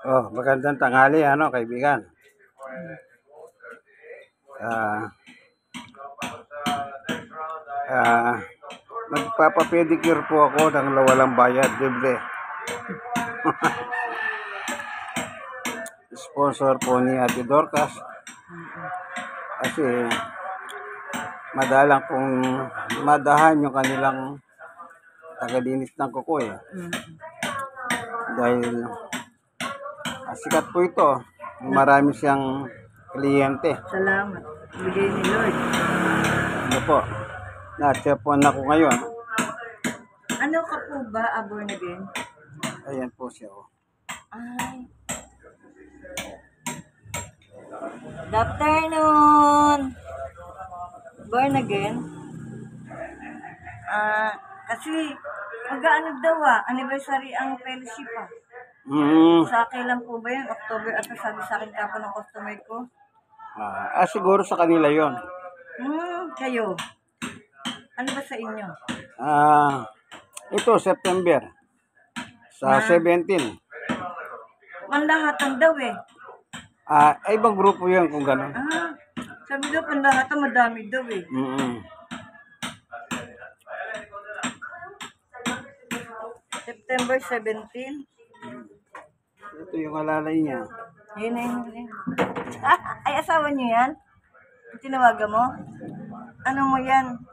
Oh, magandang tanghali, kaibigan. Ah, ah, Magpapapedicure po ako ng walang bayad, libre. Sponsor po ni Ate Dorcas. Kasi madahan yung kanilang tagalinis ng kuko eh. Dahil sikat po ito. Marami siyang kliyente. Salamat. Bigay ni Lord. Ano po? Na-check-on ako ngayon. Ano ka po ba, born again? Ayan po siya. Oh. Ay. Good afternoon. Born again? Kasi mag-ano daw anniversary ang fellowship Sa kailan po ba yun? October at sabi sa akin kapon ng customer ko. Siguro sa kanila yon. Kayo. Ano ba sa inyo? Ito, September. Sa 17. Panlahatan daw eh. Ibang grupo yun kung gano'n. Sabi daw panlahatan madami daw eh. September 17. Ito yung alalay niya. Yun. Ay, asawa niyo yan? Tinawagan mo? Ano mo yan?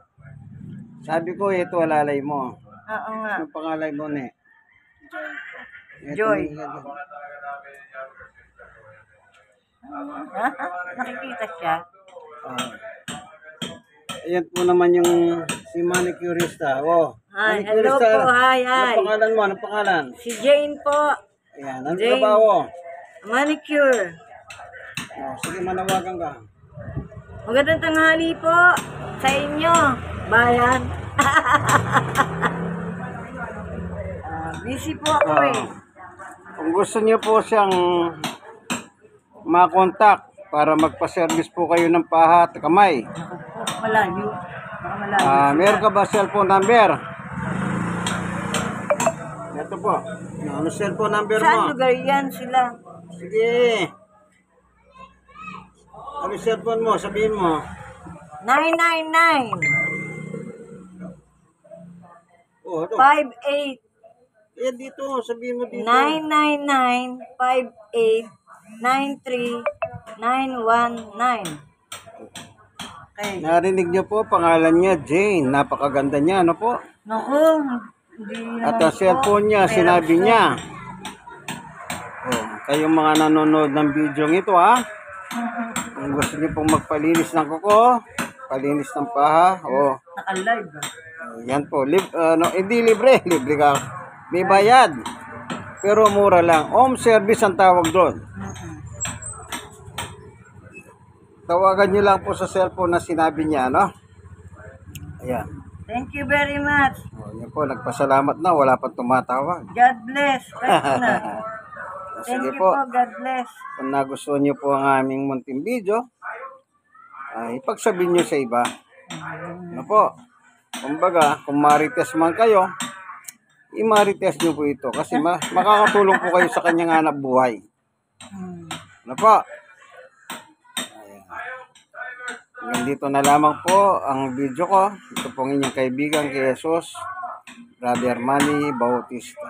Sabi ko, ito alalay mo. Oo nga. Anong pangalay mo, ne? Joy. Nakikita siya? Ayan po naman yung si manicurista. Hi, hello po. Hi. Anong pangalan mo? Anong pangalan? Si Jane po. Ayan, anong trabaho? Manicure. Sige, manawagan ka. Magandang tanghali po sa inyo, bayan. Busy po ako eh. Kung gusto niyo po siyang makontak para magpa-service po kayo ng paha at kamay. Malayo. Meron ka ba cellphone number? Ito po. Ano cellphone number mo? Saan lugar yan sila? Sige. Ano cellphone mo? Sabihin mo. 999 Ito. 58 Dito. Sabihin mo dito. 999-58-93-919. Okay. Narinig niyo po, pangalan niya Jane. Napakaganda niya, ano po? Naku, hindi At ang cellphone niya, sinabi niya. Kayong mga nanonood ng video ito, kung gusto niyo pong magpalinis ng kuko, palinis ng paha, naka-live yan po. Hindi libre. Libre ka. May bayad. Pero mura lang. Home service ang tawag doon. Tawagan niyo lang po sa cellphone na sinabi niya, Ayan. Thank you very much. Yan po, nagpasalamat na. Wala pang tumatawag. God bless. Thank Sige you po. God bless. Kung nagustuhan niyo po ang aming munting video, ipagsabihin niyo sa iba. Ano po? Kumbaga, kung marites man kayo, i-marites niyo po ito kasi makakatulong po kayo sa kanyang hanap buhay. Ano po? Hanggang dito na lamang po ang video ko. Ito pong inyong kaibigan kay Jesus, Brother Manny Bautista.